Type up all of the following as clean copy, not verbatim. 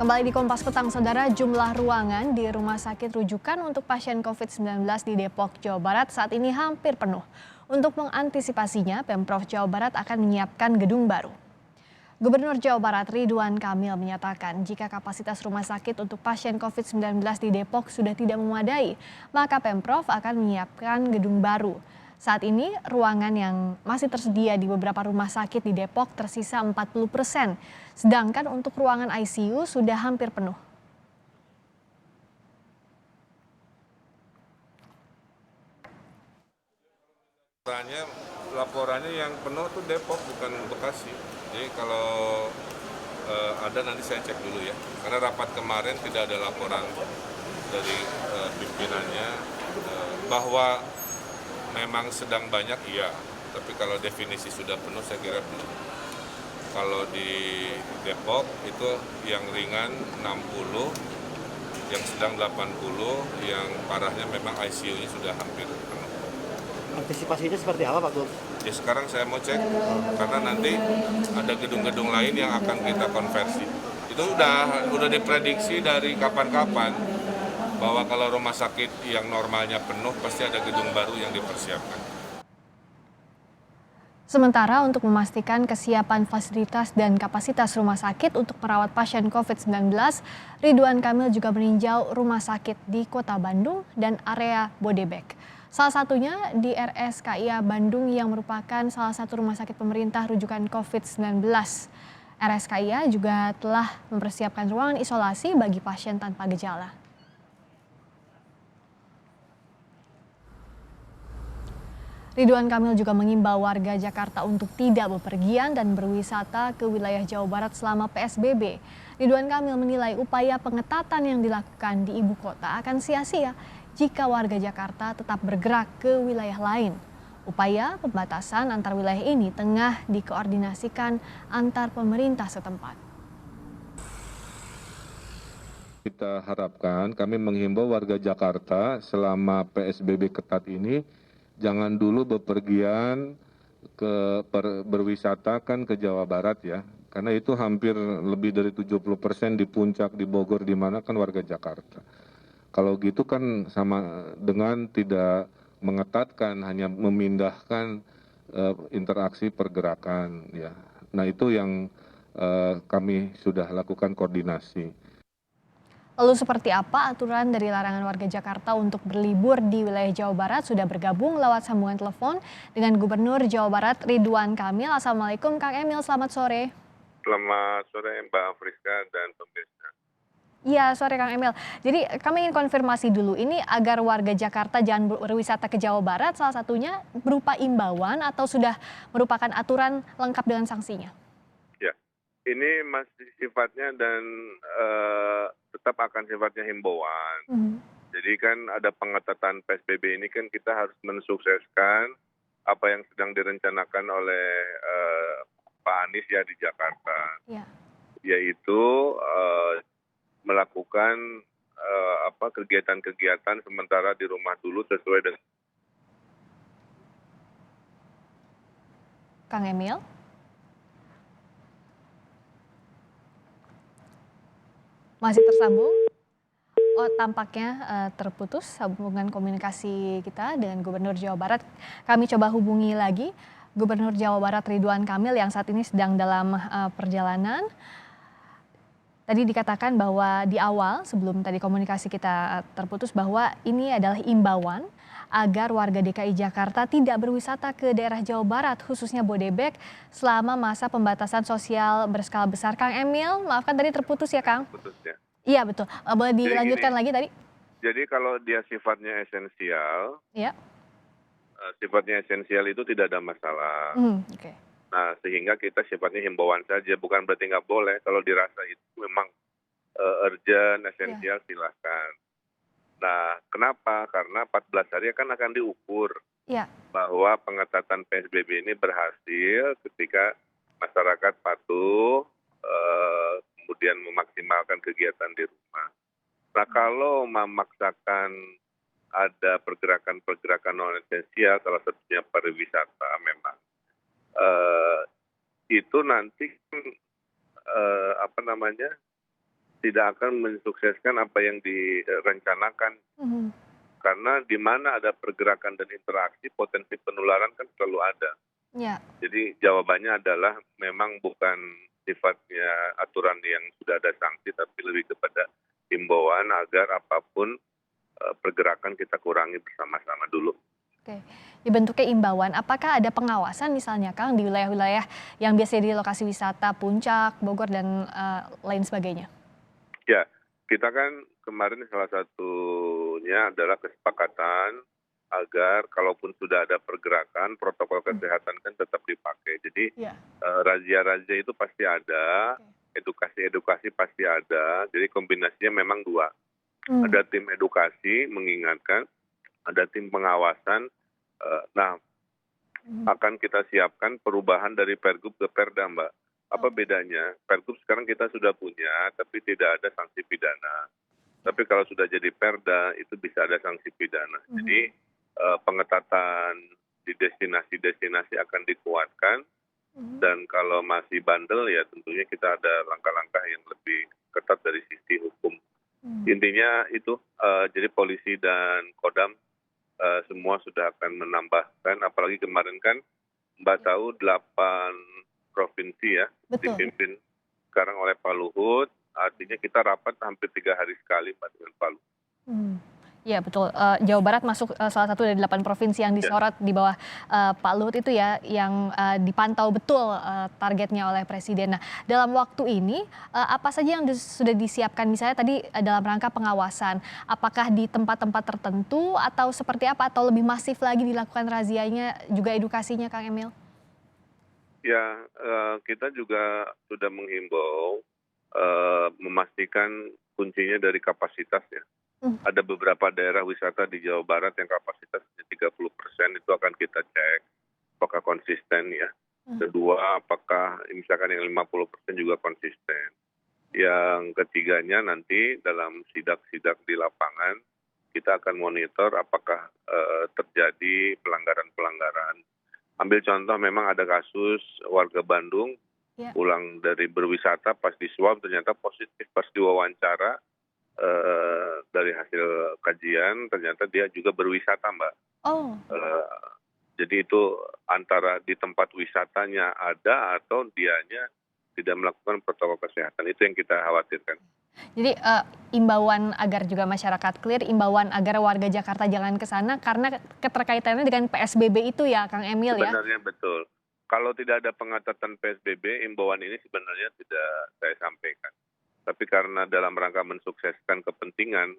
Kembali di Kompas Petang, Saudara, jumlah ruangan di rumah sakit rujukan untuk pasien COVID-19 di Depok, Jawa Barat saat ini hampir penuh. Untuk mengantisipasinya, Pemprov Jawa Barat akan menyiapkan gedung baru. Gubernur Jawa Barat Ridwan Kamil menyatakan jika kapasitas rumah sakit untuk pasien COVID-19 di Depok sudah tidak memadai, maka Pemprov akan menyiapkan gedung baru. Saat ini, ruangan yang masih tersedia di beberapa rumah sakit di Depok tersisa 40%, sedangkan untuk ruangan ICU sudah hampir penuh. Laporannya yang penuh tuh Depok, bukan Bekasi. Jadi kalau ada nanti saya cek dulu ya. Karena rapat kemarin tidak ada laporan dari pimpinannya bahwa memang sedang banyak, iya. Tapi kalau definisi sudah penuh, saya kira belum. Kalau di Depok itu yang ringan 60, yang sedang 80, yang parahnya memang ICU-nya sudah hampir penuh. Antisipasinya seperti apa Pak Gub? Ya sekarang saya mau cek, karena nanti ada gedung-gedung lain yang akan kita konversi. Itu udah diprediksi dari kapan-kapan, bahwa kalau rumah sakit yang normalnya penuh, pasti ada gedung baru yang dipersiapkan. Sementara untuk memastikan kesiapan fasilitas dan kapasitas rumah sakit untuk merawat pasien COVID-19, Ridwan Kamil juga meninjau rumah sakit di Kota Bandung dan area Bodebek. Salah satunya di RSKIA Bandung yang merupakan salah satu rumah sakit pemerintah rujukan COVID-19. RSKIA juga telah mempersiapkan ruangan isolasi bagi pasien tanpa gejala. Ridwan Kamil juga mengimbau warga Jakarta untuk tidak bepergian dan berwisata ke wilayah Jawa Barat selama PSBB. Ridwan Kamil menilai upaya pengetatan yang dilakukan di ibu kota akan sia-sia jika warga Jakarta tetap bergerak ke wilayah lain. Upaya pembatasan antar wilayah ini tengah dikoordinasikan antar pemerintah setempat. Kita harapkan, kami menghimbau warga Jakarta selama PSBB ketat ini jangan dulu bepergian berwisata kan ke Jawa Barat ya. Karena itu hampir lebih dari 70% di Puncak, di Bogor, di mana kan warga Jakarta. Kalau gitu kan sama dengan tidak mengetatkan, hanya memindahkan interaksi pergerakan ya. Nah itu yang kami sudah lakukan koordinasi. Lalu seperti apa aturan dari larangan warga Jakarta untuk berlibur di wilayah Jawa Barat? Sudah bergabung lewat sambungan telepon dengan Gubernur Jawa Barat Ridwan Kamil. Assalamualaikum Kang Emil, selamat sore. Selamat sore Mbak Friska dan pemirsa. Iya, sore Kang Emil. Jadi kami ingin konfirmasi dulu, ini agar warga Jakarta jangan berwisata ke Jawa Barat, salah satunya berupa imbauan atau sudah merupakan aturan lengkap dengan sanksinya? Ya, ini masih sifatnya dan tetap akan sifatnya himbauan. Jadi kan ada pengetatan PSBB ini kan kita harus mensukseskan apa yang sedang direncanakan oleh Pak Anies ya di Jakarta. Ya. Yaitu melakukan kegiatan-kegiatan sementara di rumah dulu sesuai dengan. Kang Emil? Masih tersambung? Oh, tampaknya terputus sambungan komunikasi kita dengan Gubernur Jawa Barat. Kami coba hubungi lagi Gubernur Jawa Barat Ridwan Kamil yang saat ini sedang dalam perjalanan. Tadi dikatakan bahwa di awal sebelum tadi komunikasi kita terputus bahwa ini adalah imbauan agar warga DKI Jakarta tidak berwisata ke daerah Jawa Barat khususnya Bodebek selama masa pembatasan sosial berskala besar. Kang Emil, maafkan tadi terputus ya Kang? Putus ya. Iya betul. Boleh dilanjutkan lagi tadi? Jadi kalau dia sifatnya esensial, Iya. sifatnya esensial itu tidak ada masalah. Oke. Nah, sehingga kita sifatnya himbauan saja, bukan berarti nggak boleh. Kalau dirasa itu memang urgent, esensial, silahkan. Nah, kenapa? Karena 14 hari kan akan diukur bahwa pengetatan PSBB ini berhasil ketika masyarakat patuh, kemudian memaksimalkan kegiatan di rumah. Nah, kalau memaksakan ada pergerakan-pergerakan non-esensial, salah satunya pariwisata memang, itu nanti tidak akan mensukseskan apa yang direncanakan. Mhm. Karena di mana ada pergerakan dan interaksi, potensi penularan kan selalu ada. Ya. Jadi jawabannya adalah memang bukan sifatnya aturan yang sudah ada sanksi, tapi lebih kepada himbauan agar apapun pergerakan kita kurangi bersama-sama dulu. Oke. Dibentuknya imbauan, apakah ada pengawasan misalnya Kang di wilayah-wilayah yang biasanya di lokasi wisata Puncak, Bogor dan lain sebagainya? Ya, kita kan kemarin salah satunya adalah kesepakatan agar kalaupun sudah ada pergerakan, protokol kesehatan kan tetap dipakai. Jadi Iya. razia-razia itu pasti ada, edukasi-edukasi pasti ada, jadi kombinasinya memang dua. Mmm. Ada tim edukasi mengingatkan, ada tim pengawasan. Nah, Mhm. akan kita siapkan perubahan dari Pergub ke Perda, Mbak. Apa Oh. bedanya? Pergub sekarang kita sudah punya, tapi tidak ada sanksi pidana. Tapi kalau sudah jadi Perda, itu bisa ada sanksi pidana. Mhm. Jadi pengetatan di destinasi-destinasi akan dikuatkan, Mhm. dan kalau masih bandel ya tentunya kita ada langkah-langkah yang lebih ketat dari sisi hukum. Mmm. Intinya itu, jadi polisi dan Kodam semua sudah akan menambahkan, apalagi kemarin kan Mbak tahu 8 provinsi ya Betul. dipimpin sekarang oleh Pak Luhut, artinya kita rapat hampir 3 hari sekali Mbak dengan Pak Luhut. Mmm. Iya betul, Jawa Barat masuk, salah satu dari 8 provinsi yang Ya. disorot di bawah, Pak Luhut itu ya, yang, dipantau betul, targetnya oleh Presiden. Nah, dalam waktu ini, apa saja yang sudah disiapkan? Misalnya tadi, dalam rangka pengawasan, apakah di tempat-tempat tertentu atau seperti apa? Atau lebih masif lagi dilakukan razianya, juga edukasinya Kang Emil? Ya, kita juga sudah menghimbau, memastikan kuncinya dari kapasitas ya. Mmm. Ada beberapa daerah wisata di Jawa Barat yang kapasitasnya 30% itu akan kita cek, apakah konsisten ya. Kedua, apakah misalkan yang 50% juga konsisten. Yang ketiganya nanti dalam sidak-sidak di lapangan, kita akan monitor apakah terjadi pelanggaran-pelanggaran. Ambil contoh memang ada kasus warga Bandung Ya. pulang dari berwisata pas di swab ternyata positif, pas diwawancara dari hasil kajian ternyata dia juga berwisata Mbak. Oh. Jadi itu antara di tempat wisatanya ada atau dianya tidak melakukan protokol kesehatan, itu yang kita khawatirkan. Jadi, imbauan agar juga masyarakat clear, imbauan agar warga Jakarta jangan ke sana karena keterkaitannya dengan PSBB itu ya Kang Emil ya? Sebenarnya betul. Kalau tidak ada pengetatan PSBB, imbauan ini sebenarnya tidak saya sampaikan. Tapi karena dalam rangka mensukseskan kepentingan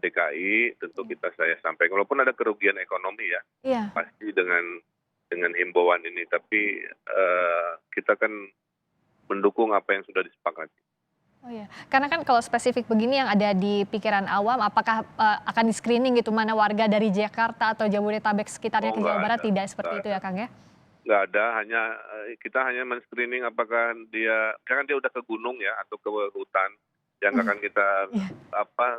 DKI, tentu saya sampaikan. Walaupun ada kerugian ekonomi ya, Iya. pasti dengan himbauan ini. Tapi kita kan mendukung apa yang sudah disepakati. Oh iya, karena kan kalau spesifik begini yang ada di pikiran awam, apakah akan di-screening gitu mana warga dari Jakarta atau Jabodetabek sekitarnya Oh, ke Jawa nggak Barat, ada, tidak seperti nggak itu ada. ya Kang ya? Nggak ada, kita hanya men-screening apakah dia, kan dia udah ke gunung ya atau ke hutan, yang akan kita Iya.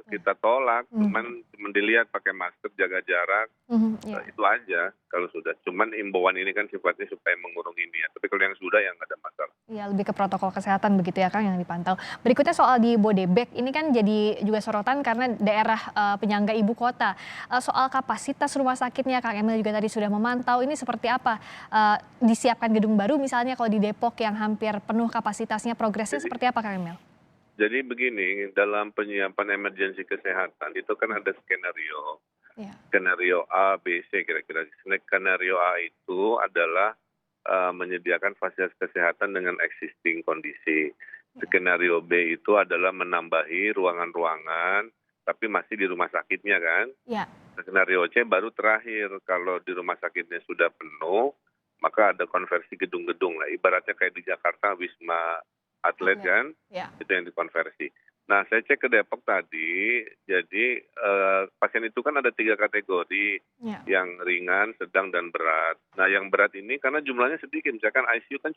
kita tolak, Mhm. cuman dilihat pakai masker, jaga jarak, Mhm, iya. itu aja kalau sudah. Cuman imbauan ini kan sifatnya supaya mengurung ini ya, tapi kalau yang sudah ya nggak ada masalah. Iya, lebih ke protokol kesehatan begitu ya Kang yang dipantau. Berikutnya soal di Bodebek, ini kan jadi juga sorotan karena daerah, penyangga ibu kota. Soal kapasitas rumah sakitnya Kang Emil juga tadi sudah memantau, ini seperti apa? Disiapkan gedung baru misalnya kalau di Depok yang hampir penuh kapasitasnya, progresnya Jadi seperti apa Kang Emil? jadi begini, dalam penyiapan emergensi kesehatan itu kan ada skenario. Iya. Skenario A, B, C kira-kira. Skenario A itu adalah menyediakan fasilitas kesehatan dengan existing kondisi. Skenario B itu adalah menambahi ruangan-ruangan, tapi masih di rumah sakitnya kan. Iya. Skenario C baru terakhir, kalau di rumah sakitnya sudah penuh, maka ada konversi gedung-gedung lah. Ibaratnya kayak di Jakarta, Wisma Atlet kan, Iya. itu yang dikonversi. Nah, saya cek ke Depok tadi, jadi pasien itu kan ada 3 kategori, Iya. yang ringan, sedang, dan berat. Nah, yang berat ini karena jumlahnya sedikit, misalkan ICU kan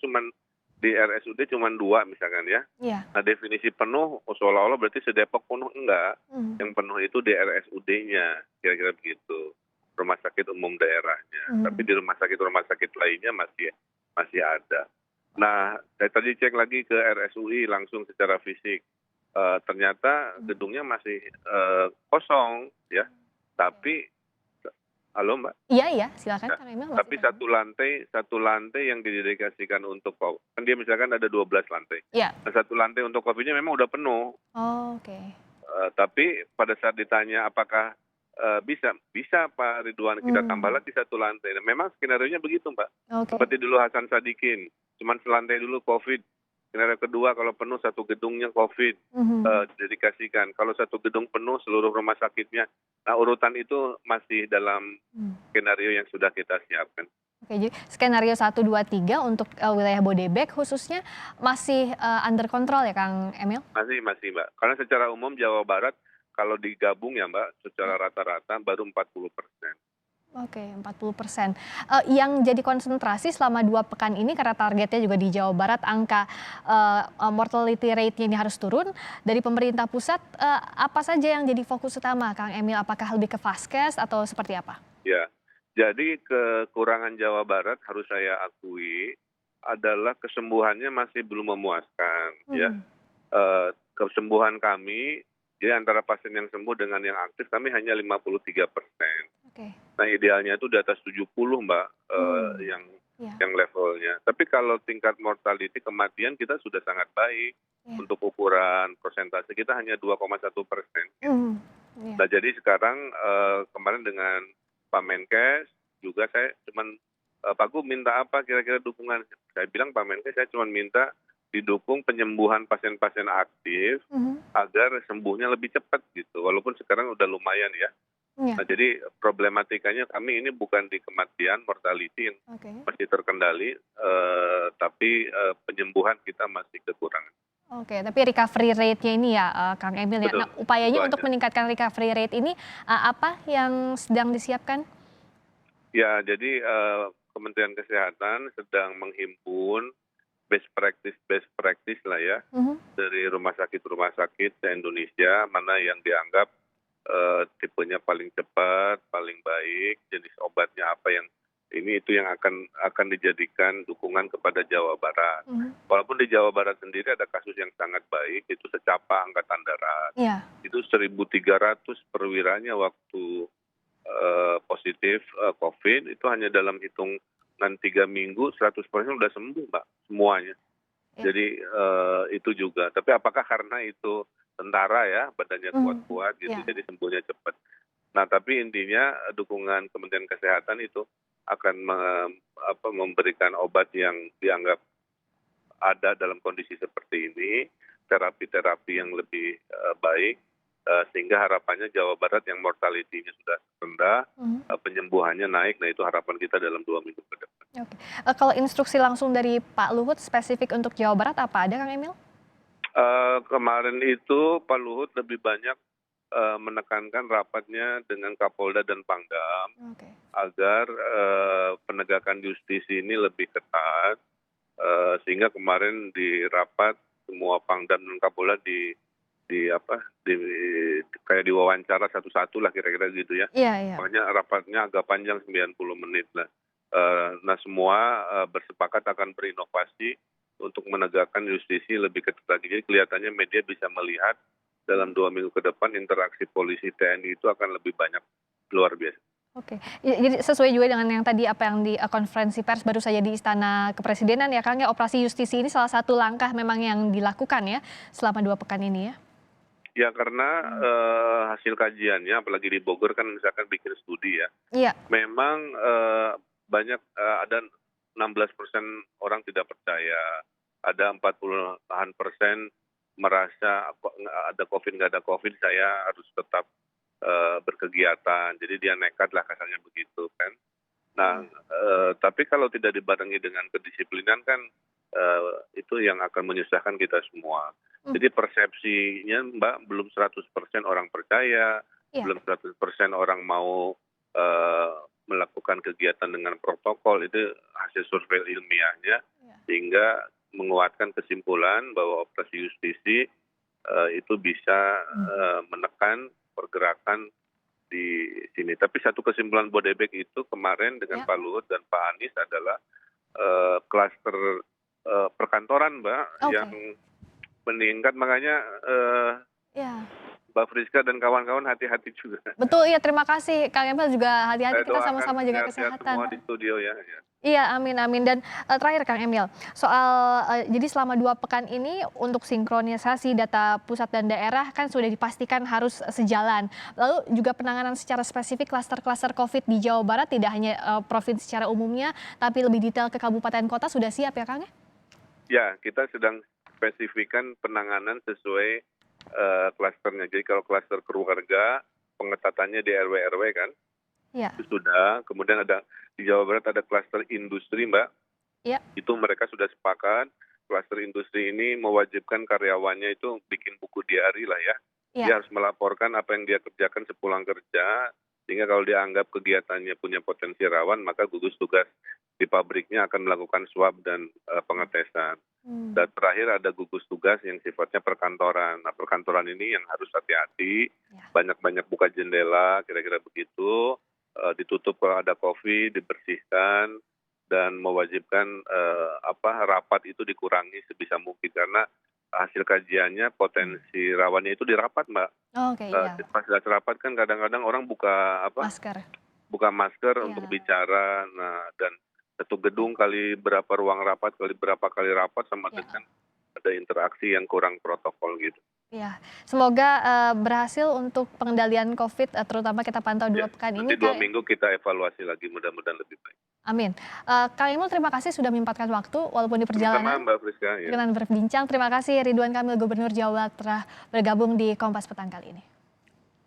di RSUD cuma 2 misalkan ya. Iya. Nah, definisi penuh seolah-olah berarti se-Depok penuh, enggak. Mhm. Yang penuh itu di RSUD-nya, kira-kira begitu, rumah sakit umum daerahnya. Mhm. Tapi di rumah sakit lainnya masih ada. Nah, saya tadi cek lagi ke RSUI langsung secara fisik. ternyata gedungnya masih kosong ya, tapi halo Mbak? Iya iya, silakan Ya, Kang Emil masih tapi tersambung. satu lantai yang didedikasikan untuk kan dia misalkan ada 12 lantai. Iya. Nah, satu lantai untuk COVID-nya memang udah penuh. Oh, oke. Tapi pada saat ditanya apakah bisa Pak Ridwan kita tambah Mmm, lagi satu lantai. Nah, memang skenario-nya begitu Mbak. oke. Seperti dulu Hasan Sadikin, cuman selantai dulu COVID. Skenario kedua kalau penuh satu gedungnya COVID, Mhm. dedikasikan. Kalau satu gedung penuh seluruh rumah sakitnya. Nah, urutan itu masih dalam Mmm. skenario yang sudah kita siapkan. Oke, jadi skenario 1, 2, 3 untuk, wilayah Bodebek khususnya masih, under kontrol ya Kang Emil? Masih Mbak. Karena secara umum Jawa Barat kalau digabung ya Mbak, secara Ya. rata-rata baru 40%. Oke, 40%. Yang jadi konsentrasi selama 2 pekan ini karena targetnya juga di Jawa Barat angka, mortality rate-nya ini harus turun, dari pemerintah pusat, apa saja yang jadi fokus utama Kang Emil? Apakah lebih ke Vaskes atau seperti apa? Ya, jadi kekurangan Jawa Barat harus saya akui adalah kesembuhannya masih belum memuaskan ya. Mhm, Kesembuhan kami, jadi antara pasien yang sembuh dengan yang aktif kami hanya 53%. oke. Nah idealnya itu di atas 70 Mbak, Mmm, iya yang levelnya. Tapi kalau tingkat mortality kematian kita sudah sangat baik, iya. untuk ukuran persentase kita hanya 2,1%. Mhm, iya. Nah jadi sekarang kemarin dengan Pak Menkes juga saya cuman, "Pak Gub minta apa kira-kira dukungan?" Saya bilang, "Pak Menkes saya cuma minta didukung penyembuhan pasien-pasien aktif Mhm, agar sembuhnya lebih cepat," gitu. Walaupun sekarang udah lumayan ya. iya, Nah jadi problematikanya kami ini bukan di kematian, mortality yang oke. masih terkendali, tapi, penyembuhan kita masih kekurangan. Oke, tapi recovery rate-nya ini ya, Kang Emil ya. Betul, Nah, itu upayanya untuk aja. meningkatkan recovery rate ini, apa yang sedang disiapkan? Ya jadi, Kementerian Kesehatan sedang menghimpun best practice lah ya, Mhm, dari rumah sakit se-Indonesia, mana yang dianggap, tipenya paling cepat, paling baik, jenis obatnya apa yang itu yang akan dijadikan dukungan kepada Jawa Barat. mhm. Walaupun di Jawa Barat sendiri ada kasus yang sangat baik, itu secapa Angkatan Darat. Iya, Itu 1.300 perwiranya waktu, positif, COVID, itu hanya dalam hitungan 3 minggu 100% sudah sembuh Mbak, semuanya. iya. Jadi, itu juga. Tapi apakah karena itu tentara ya, badannya Mmm, kuat-kuat gitu, iya. jadi sembuhnya cepat. Nah, tapi intinya dukungan Kementerian Kesehatan itu akan memberikan obat yang dianggap ada dalam kondisi seperti ini, terapi-terapi yang lebih, baik, sehingga harapannya Jawa Barat yang mortality-nya sudah rendah, Mhm, penyembuhannya naik. Nah, itu harapan kita dalam 2 minggu ke depan. oke. Kalau instruksi langsung dari Pak Luhut spesifik untuk Jawa Barat apa ada Kang Emil? Kemarin itu Pak Luhut lebih banyak, menekankan rapatnya dengan Kapolda dan Pangdam Oke. agar, penegakan justisi ini lebih ketat, sehingga kemarin di rapat semua Pangdam dan Kapolda di apa, kayak diwawancara satu-satu lah kira-kira gitu ya. Iya iya. Makanya rapatnya agak panjang 90 menit lah. Nah semua, bersepakat akan berinovasi untuk menegakkan justisi lebih ketat lagi. Jadi kelihatannya media bisa melihat dalam 2 minggu ke depan interaksi polisi TNI itu akan lebih banyak, luar biasa. Oke. Jadi sesuai juga dengan yang tadi apa yang di, konferensi pers baru saja di Istana Kepresidenan ya Kang ya, operasi justisi ini salah satu langkah memang yang dilakukan ya selama 2 pekan ini ya? Ya karena, Mmm. hasil kajiannya apalagi di Bogor kan misalkan bikin studi ya, Iya. memang, banyak, ada 16% orang tidak percaya, ada 40-an persen merasa kok ada COVID, nggak ada COVID, saya harus tetap, berkegiatan. Jadi dia nekat lah kasarnya begitu kan. Nah, Iya. tapi kalau tidak dibarengi dengan kedisiplinan kan, itu yang akan menyusahkan kita semua. Mmm, Jadi persepsinya Mbak, belum 100% orang percaya, iya belum 100% orang mau, eee, melakukan kegiatan dengan protokol, itu hasil survei ilmiahnya, iya. sehingga menguatkan kesimpulan bahwa operasi justisi, itu bisa, Mmm, menekan pergerakan di sini. Tapi satu kesimpulan Bodebek itu kemarin dengan iya. Pak Luhut dan Pak Anies adalah, klaster, perkantoran Mbak, yang Oke. meningkat, makanya Ya, Mbak Friska dan kawan-kawan hati-hati juga. betul, iya, terima kasih Kang Emil juga Saya hati-hati, kita doakan sama-sama jaga sehat-sehat semua di kesehatan. studio ya. Iya, amin amin. Dan, terakhir Kang Emil, soal, jadi selama 2 pekan ini untuk sinkronisasi data pusat dan daerah kan sudah dipastikan harus sejalan. Lalu juga penanganan secara spesifik klaster-klaster Covid di Jawa Barat tidak hanya, provinsi secara umumnya, tapi lebih detail ke kabupaten kota sudah siap ya Kang ya? Ya, kita sedang spesifikkan penanganan sesuai klasternya. Jadi kalau klaster keluarga, pengetatannya di RW-RW kan, Iya, itu sudah. Kemudian ada di Jawa Barat ada klaster industri, Mbak. iya, Itu mereka sudah sepakat, klaster industri ini mewajibkan karyawannya itu bikin buku diari lah ya. iya, Dia harus melaporkan apa yang dia kerjakan sepulang kerja, sehingga kalau dianggap kegiatannya punya potensi rawan, maka gugus tugas di pabriknya akan melakukan swab dan pengetesan. Dan terakhir ada gugus tugas yang sifatnya perkantoran. Nah, perkantoran ini yang harus hati-hati, iya, banyak-banyak buka jendela, kira-kira begitu, ditutup kalau ada COVID, dibersihkan, dan mewajibkan rapat itu dikurangi sebisa mungkin karena hasil kajiannya potensi rawannya itu di rapat, Mbak. oke, iya, Pas saat rapat kan kadang-kadang orang masker, buka masker iya, untuk bicara. Nah, dan satu gedung kali berapa ruang rapat, kali berapa kali rapat sama iya. dengan ada interaksi yang kurang protokol gitu. Iya, semoga, berhasil untuk pengendalian Covid, terutama kita pantau 2 Ya, pekan nanti ini 2 Kang. minggu kita evaluasi lagi, mudah-mudahan lebih baik. Amin. Kang Emil terima kasih sudah menyempatkan waktu walaupun di Sama-sama perjalanan Mbak Friska ya. berkenan berbincang. Terima kasih Ridwan Kamil Gubernur Jawa Barat telah bergabung di Kompas Petang kali ini.